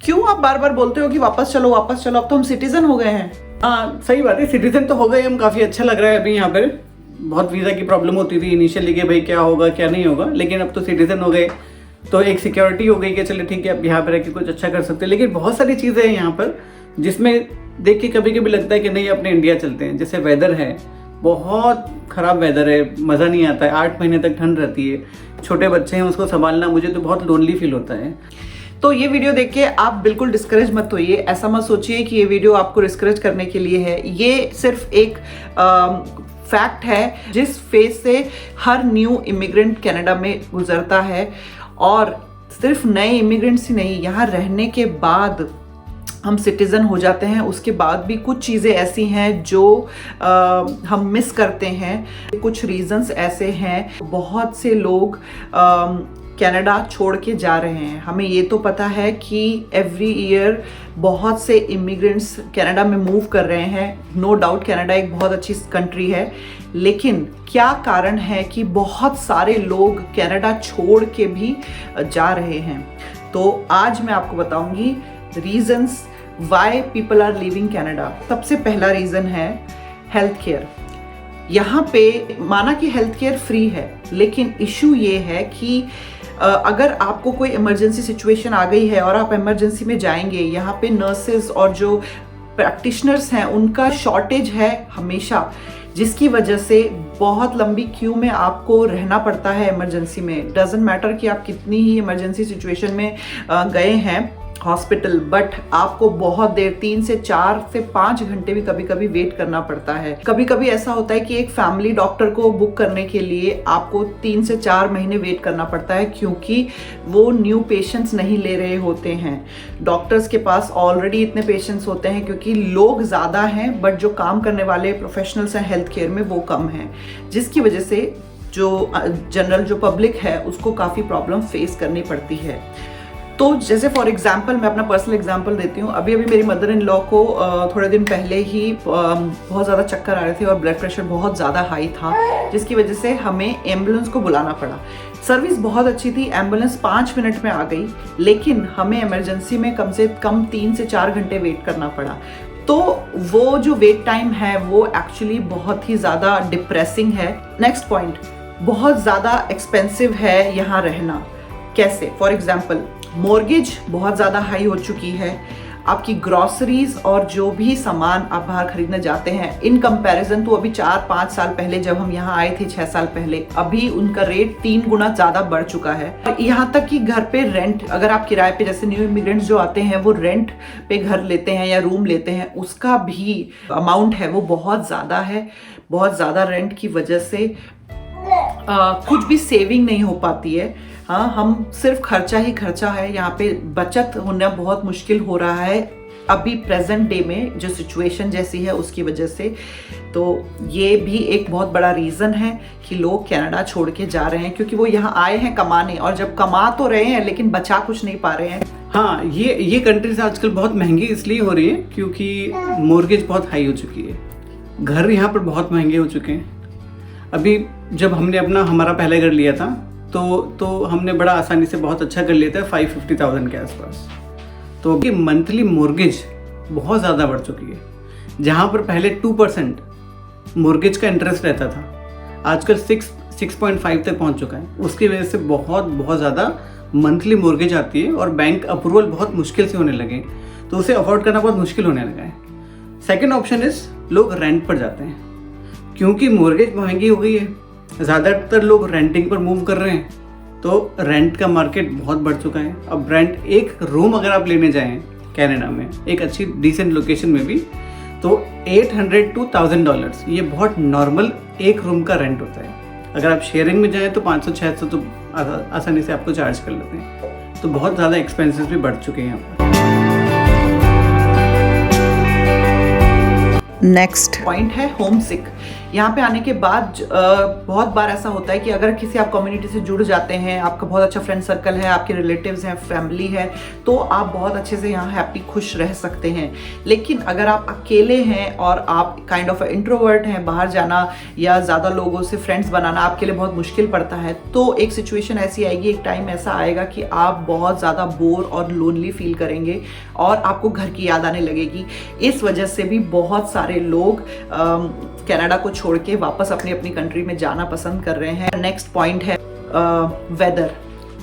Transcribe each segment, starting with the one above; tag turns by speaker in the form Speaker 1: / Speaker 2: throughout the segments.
Speaker 1: क्यों आप बार बार बोलते हो कि वापस चलो वापस चलो, अब तो हम सिटीजन हो गए हैं।
Speaker 2: हाँ सही बात है, सिटीजन तो हो गए हम, काफ़ी अच्छा लग रहा है। अभी यहाँ पर बहुत वीज़ा की प्रॉब्लम होती थी इनिशियली कि भाई क्या होगा क्या नहीं होगा, लेकिन अब तो सिटीजन हो गए तो एक सिक्योरिटी हो गई कि चलो ठीक है अब यहाँ पर रह के कुछ अच्छा कर सकते हैं। लेकिन बहुत सारी चीज़ें हैं यहाँ पर जिसमें देख के कभी कभी लगता है कि नहीं अपने इंडिया चलते हैं। जैसे वेदर है, बहुत ख़राब वेदर है, मज़ा नहीं आता है, 8 महीने तक ठंड रहती है, छोटे बच्चे हैं उसको संभालना, मुझे तो बहुत लोनली फील होता है।
Speaker 1: तो ये वीडियो देख के आप बिल्कुल डिस्करेज मत होइए, ऐसा मत सोचिए कि ये वीडियो आपको डिस्करेज करने के लिए है। ये सिर्फ एक फैक्ट है जिस फेज से हर न्यू इमिग्रेंट कनाडा में गुजरता है, और सिर्फ नए इमिग्रेंट्स ही नहीं, यहाँ रहने के बाद हम सिटीज़न हो जाते हैं, उसके बाद भी कुछ चीज़ें ऐसी हैं जो हम मिस करते हैं। कुछ रीजंस ऐसे हैं, बहुत से लोग कनाडा छोड़ के जा रहे हैं। हमें ये तो पता है कि एवरी ईयर बहुत से इमिग्रेंट्स कनाडा में मूव कर रहे हैं। नो डाउट कनाडा एक बहुत अच्छी कंट्री है, लेकिन क्या कारण है कि बहुत सारे लोग कनाडा छोड़ के भी जा रहे हैं? तो आज मैं आपको बताऊंगी reasons why people are leaving Canada. सबसे पहला रीजन है हेल्थ केयर। यहाँ पे माना कि हेल्थ केयर फ्री है, लेकिन इशू ये है कि अगर आपको कोई इमरजेंसी सिचुएशन आ गई है और आप इमरजेंसी में जाएंगे, यहाँ पे नर्सेज और जो प्रैक्टिशनर्स हैं उनका शॉर्टेज है हमेशा, जिसकी वजह से बहुत लंबी क्यू में आपको रहना पड़ता है इमरजेंसी में। डजेंट मैटर कि आप कितनी ही इमरजेंसी सिचुएशन में गए हैं हॉस्पिटल, बट आपको बहुत देर 3 से 4 से 5 घंटे भी कभी कभी वेट करना पड़ता है। कभी कभी ऐसा होता है कि एक फैमिली डॉक्टर को बुक करने के लिए आपको 3 से 4 महीने वेट करना पड़ता है, क्योंकि वो न्यू पेशेंट्स नहीं ले रहे होते हैं। डॉक्टर्स के पास ऑलरेडी इतने पेशेंट्स होते हैं क्योंकि लोग ज़्यादा हैं, बट जो काम करने वाले प्रोफेशनल्स हैं हेल्थ केयर में वो कम हैं, जिसकी वजह से जो जनरल जो पब्लिक है उसको काफ़ी प्रॉब्लम फेस करनी पड़ती है। तो जैसे फॉर एग्जांपल मैं अपना पर्सनल एग्जांपल देती हूँ। अभी मेरी मदर इन लॉ को थोड़े दिन पहले ही बहुत ज़्यादा चक्कर आ रहे थे और ब्लड प्रेशर बहुत ज़्यादा हाई था, जिसकी वजह से हमें एम्बुलेंस को बुलाना पड़ा। सर्विस बहुत अच्छी थी, एम्बुलेंस 5 मिनट में आ गई, लेकिन हमें इमरजेंसी में कम से कम 3 से 4 घंटे वेट करना पड़ा। तो वो जो वेट टाइम है वो एक्चुअली बहुत ही ज़्यादा डिप्रेसिंग है। नेक्स्ट पॉइंट, बहुत ज़्यादा एक्सपेंसिव है यहाँ रहना। कैसे? फॉर एग्जाम्पल मॉर्गेज बहुत ज़्यादा हाई हो चुकी है। आपकी ग्रॉसरीज और जो भी सामान आप बाहर खरीदने जाते हैं, इन कंपैरिजन तो अभी 4-5 साल पहले जब हम यहाँ आए थे 6 साल पहले, अभी उनका रेट 3 गुना ज़्यादा बढ़ चुका है। यहाँ तक कि घर पे रेंट, अगर आप किराए पे, जैसे न्यू इमिग्रेंट्स जो आते हैं वो रेंट पे घर लेते हैं या रूम लेते हैं, उसका भी अमाउंट है वो बहुत ज़्यादा है। बहुत ज़्यादा रेंट की वजह से कुछ भी सेविंग नहीं हो पाती है। हाँ, हम सिर्फ खर्चा ही खर्चा है, यहाँ पे बचत होना बहुत मुश्किल हो रहा है अभी प्रेजेंट डे में जो सिचुएशन जैसी है उसकी वजह से। तो ये भी एक बहुत बड़ा रीज़न है कि लोग कनाडा छोड़ के जा रहे हैं, क्योंकि वो यहाँ आए हैं कमाने, और जब कमा तो रहे हैं लेकिन बचा कुछ नहीं पा रहे हैं।
Speaker 2: हाँ, ये कंट्रीज आजकल बहुत महंगी इसलिए हो रही है क्योंकि मॉर्गेज बहुत हाई हो चुकी है, घर यहाँ पर बहुत महंगे हो चुके हैं। अभी जब हमने हमारा पहला घर लिया था तो हमने बड़ा आसानी से बहुत अच्छा कर लिया था 550,000 के आसपास। तो अभी मंथली मॉर्गेज बहुत ज़्यादा बढ़ चुकी है। जहाँ पर पहले 2% मॉर्गेज का इंटरेस्ट रहता था, आजकल 6.5 तक पहुँच चुका है। उसकी वजह से बहुत ज़्यादा मंथली मॉर्गेज आती है और बैंक अप्रूवल बहुत मुश्किल से होने लगे, तो उसे अफोर्ड करना बहुत मुश्किल होने लगा है। सेकेंड ऑप्शन इज़ लोग रेंट पर जाते हैं, क्योंकि मॉर्गेज महंगी हो गई है, ज़्यादातर लोग रेंटिंग पर मूव कर रहे हैं, तो रेंट का मार्केट बहुत बढ़ चुका है। अब रेंट, एक रूम अगर आप लेने जाएं कनाडा में एक अच्छी डिसेंट लोकेशन में भी, तो $800 to $1,000 ये बहुत नॉर्मल एक रूम का रेंट होता है। अगर आप शेयरिंग में जाएं तो 500-600 तो आसानी से आपको चार्ज कर लेते हैं। तो बहुत ज़्यादा एक्सपेंसेस भी बढ़ चुके हैं यहाँ पर।
Speaker 1: नेक्स्ट पॉइंट है होम सिक। यहाँ पे आने के बाद बहुत बार ऐसा होता है कि अगर किसी आप कम्युनिटी से जुड़ जाते हैं, आपका बहुत अच्छा फ्रेंड सर्कल है, आपके रिलेटिव्स हैं, फैमिली है, तो आप बहुत अच्छे से यहाँ हैप्पी खुश रह सकते हैं। लेकिन अगर आप अकेले हैं और आप काइंड ऑफ इंट्रोवर्ट हैं, बाहर जाना या ज़्यादा लोगों से फ्रेंड्स बनाना आपके लिए बहुत मुश्किल पड़ता है, तो एक सिचुएशन ऐसी आएगी, एक टाइम ऐसा आएगा कि आप बहुत ज़्यादा बोर और लोनली फील करेंगे और आपको घर की याद आने लगेगी। इस वजह से भी बहुत सारे लोग कनाडा को छोड़ के वापस अपनी अपनी कंट्री में जाना पसंद कर रहे हैं। नेक्स्ट पॉइंट है वेदर।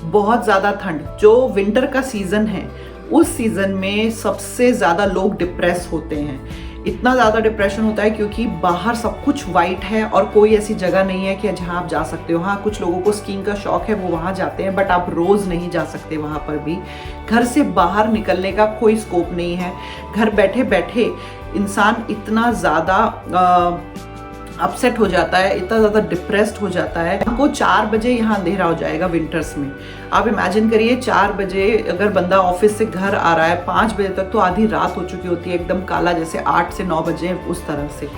Speaker 1: बहुत ज़्यादा ठंड, जो विंटर का सीज़न है उस सीज़न में सबसे ज़्यादा लोग डिप्रेस होते हैं। इतना ज़्यादा डिप्रेशन होता है क्योंकि बाहर सब कुछ वाइट है और कोई ऐसी जगह नहीं है कि जहाँ आप जा सकते हो। हाँ, कुछ लोगों को स्कीइंग का शौक है, वो वहाँ जाते हैं, बट आप रोज़ नहीं जा सकते वहाँ पर भी। घर से बाहर निकलने का कोई स्कोप नहीं है। घर बैठे बैठे इंसान इतना ज़्यादा अपसेट हो जाता है, इतना ज़्यादा डिप्रेस्ड हो जाता है। हमको 4 बजे यहाँ अंधेरा हो जाएगा विंटर्स में। आप इमेजिन करिए 4 बजे अगर बंदा ऑफिस से घर आ रहा है, 5 बजे तक तो आधी रात हो चुकी होती है, एकदम काला, जैसे 8 से 9 बजे उस तरह से।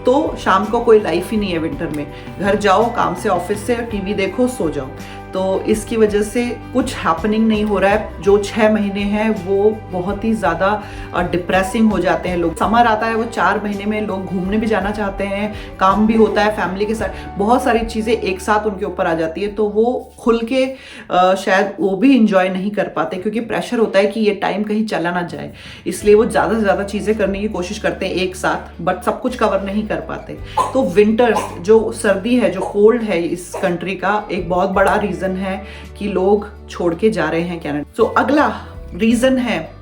Speaker 1: तो शाम को कोई लाइफ ही नहीं है विंटर में। घर जाओ, काम से, ऑफिस से, टीवी देखो, सो जाओ। तो इसकी वजह से कुछ हैपनिंग नहीं हो रहा है। जो 6 महीने हैं वो बहुत ही ज़्यादा डिप्रेसिंग हो जाते हैं लोग। समर आता है, वो 4 महीने में लोग घूमने भी जाना चाहते हैं, काम भी होता है फैमिली के साथ, बहुत सारी चीज़ें एक साथ उनके ऊपर आ जाती है, तो वो खुल के शायद वो भी इंजॉय नहीं कर पाते क्योंकि प्रेशर होता है कि ये टाइम कहीं चला ना जाए। इसलिए वो ज़्यादा से ज़्यादा चीज़ें करने की कोशिश करते हैं एक साथ, बट सब कुछ कवर नहीं कर पाते। तो विंटर्स, जो सर्दी है, जो कोल्ड है इस कंट्री का, एक बहुत बड़ा रीज़न है कि लोग छोड़ के जा रहे हैं कनाडा। सो अगला रीजन है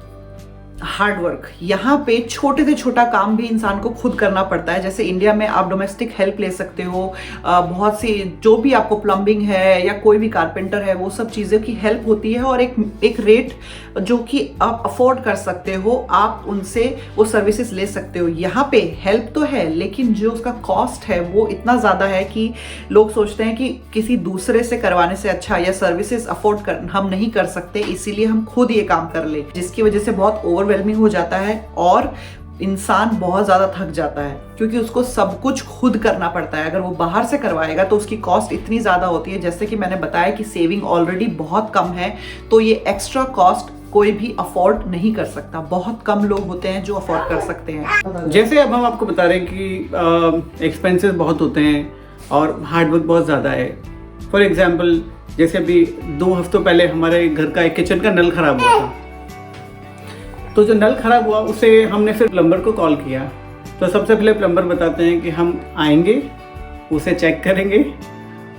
Speaker 1: हार्ड वर्क। यहाँ पे छोटे से छोटा काम भी इंसान को खुद करना पड़ता है। जैसे इंडिया में आप डोमेस्टिक हेल्प ले सकते हो, बहुत सी जो भी आपको प्लम्बिंग है या कोई भी कारपेंटर है, वो सब चीज़ों की हेल्प होती है और एक रेट जो कि आप अफोर्ड कर सकते हो, आप उनसे वो सर्विसेज ले सकते हो। यहाँ पे हेल्प तो है लेकिन जो उसका कॉस्ट है वो इतना ज़्यादा है कि लोग सोचते हैं कि किसी दूसरे से करवाने से अच्छा, या सर्विसेज अफोर्ड हम नहीं कर सकते इसीलिए हम खुद ये काम कर ले, जिसकी वजह से बहुत ओवरवेलमिंग हो जाता है और इंसान बहुत ज़्यादा थक जाता है क्योंकि उसको सब कुछ खुद करना पड़ता है। अगर वो बाहर से करवाएगा तो उसकी कॉस्ट इतनी ज़्यादा होती है, जैसे कि मैंने बताया कि सेविंग ऑलरेडी बहुत कम है, तो ये एक्स्ट्रा कॉस्ट कोई भी अफोर्ड नहीं कर सकता। बहुत कम लोग होते हैं जो अफोर्ड कर सकते हैं।
Speaker 2: जैसे अब हम आपको बता रहे हैं कि एक्सपेंसेस बहुत होते हैं और हार्डवर्क बहुत ज़्यादा है। फॉर एग्जाम्पल, जैसे अभी 2 हफ्तों पहले हमारे घर का एक किचन का नल खराब हुआ था, तो जो नल खराब हुआ उसे हमने फिर प्लम्बर को कॉल किया। तो सबसे पहले प्लम्बर बताते हैं कि हम आएंगे, उसे चेक करेंगे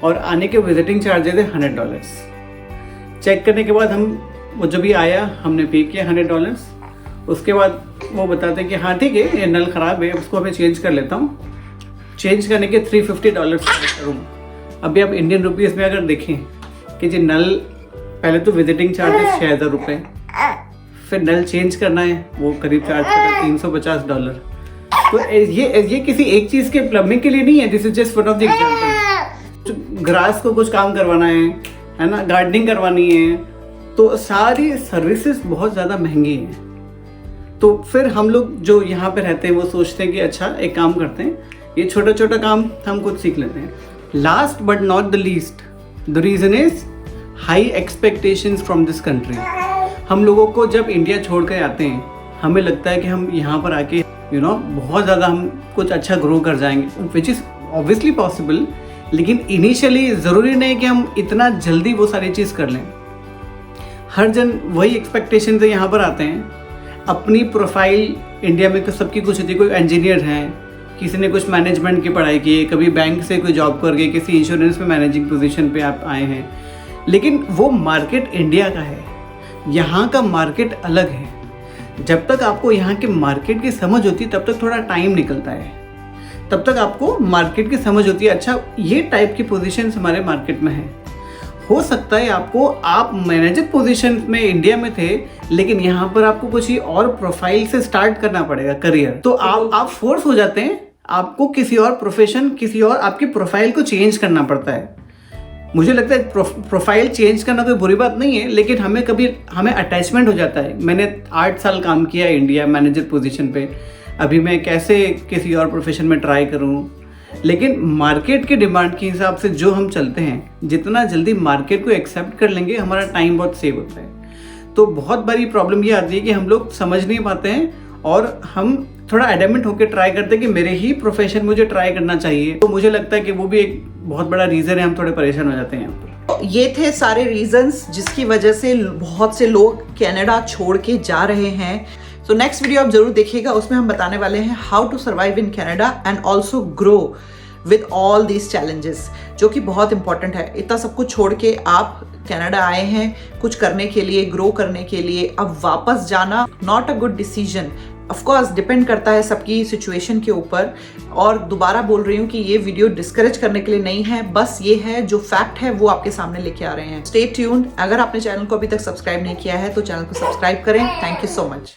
Speaker 2: और आने के विजिटिंग चार्जेस है $100। चेक करने के बाद वो जो भी आया हमने पे किया $100। उसके बाद वो बताते हैं कि हाँ ठीक है, ये नल ख़राब है, उसको मैं चेंज कर लेता हूँ। चेंज करने के $350 करूँगा। अभी आप इंडियन रुपीज़ में अगर देखें कि जी नल, पहले तो विजिटिंग चार्जेस $6000, फिर नल चेंज करना है वो करीब चार्ज करता है $350। तो ये किसी एक चीज़ के प्लम्बिंग के लिए नहीं है, this is just one of the example. Grass को कुछ काम करवाना है ना, गार्डनिंग करवानी है, तो सारी सर्विसेज बहुत ज़्यादा महंगी हैं। तो फिर हम लोग जो यहाँ पे रहते हैं वो सोचते हैं कि अच्छा एक काम करते हैं, ये छोटा छोटा काम हम खुद सीख लेते हैं। Last but not the least, the reason is high expectations from this country. हम लोगों को जब इंडिया छोड़ कर आते हैं, हमें लगता है कि हम यहाँ पर आके बहुत ज़्यादा हम कुछ अच्छा ग्रो कर जाएंगे, विच इज़ ऑब्वियसली पॉसिबल, लेकिन इनिशियली ज़रूरी नहीं कि हम इतना जल्दी वो सारी चीज़ कर लें। हर जन वही एक्सपेक्टेशन से यहाँ पर आते हैं। अपनी प्रोफाइल इंडिया में तो सबकी कुछ होती है, कोई इंजीनियर हैं, किसी ने कुछ मैनेजमेंट की पढ़ाई की है, कभी बैंक से कोई जॉब करके किसी इंश्योरेंस में मैनेजिंग पोजीशन पे आप आए हैं, लेकिन वो मार्केट इंडिया का है, यहाँ का मार्केट अलग है। जब तक आपको यहाँ के मार्केट की समझ होती है तब तक थोड़ा टाइम निकलता है, तब तक आपको मार्केट की समझ होती है, अच्छा ये टाइप की पोजीशन हमारे मार्केट में है। हो सकता है आप मैनेजर पोजीशन में इंडिया में थे, लेकिन यहाँ पर आपको कुछ ही और प्रोफाइल से स्टार्ट करना पड़ेगा करियर, तो आप फोर्स हो जाते हैं, आपको किसी और प्रोफेशन, किसी और आपकी प्रोफाइल को चेंज करना पड़ता है। मुझे लगता है प्रोफाइल चेंज करना कोई बुरी बात नहीं है, लेकिन हमें अटैचमेंट हो जाता है। मैंने 8 साल काम किया इंडिया मैनेजर पोजीशन पे, अभी मैं कैसे किसी और प्रोफेशन में ट्राई करूं, लेकिन मार्केट के डिमांड के हिसाब से जो हम चलते हैं, जितना जल्दी मार्केट को एक्सेप्ट कर लेंगे हमारा टाइम बहुत सेव होता है। तो बहुत बड़ी प्रॉब्लम ये आती है कि हम लोग समझ नहीं पाते हैं और हम थोड़ा एडमेंट होकर ट्राई करते हैं कि मेरे ही प्रोफेशन मुझे ट्राई करना चाहिए। तो मुझे लगता है कि वो भी एक बहुत बड़ा रीज़न है, हम थोड़े परेशान हो जाते हैं यहाँ पर।
Speaker 1: ये थे सारे रीजंस जिसकी वजह से बहुत से लोग कनाडा छोड़ के जा रहे हैं। सो नेक्स्ट वीडियो आप जरूर देखिएगा, उसमें हम बताने वाले हैं how to survive in Canada and also grow with all these challenges, जो कि बहुत इंपॉर्टेंट है। इतना सब कुछ छोड़ के आप कनाडा आए हैं कुछ करने के लिए, ग्रो करने के लिए। अब वापस जाना not a good decision. Of course depend करता है सबकी सिचुएशन के ऊपर। और दोबारा बोल रही हूँ कि ये वीडियो डिस्करेज करने के लिए नहीं है, बस ये है जो फैक्ट है वो आपके सामने लेके आ रहे हैं। Stay tuned. अगर आपने चैनल को अभी तक सब्सक्राइब नहीं किया है तो चैनल को सब्सक्राइब करें। Thank you so much.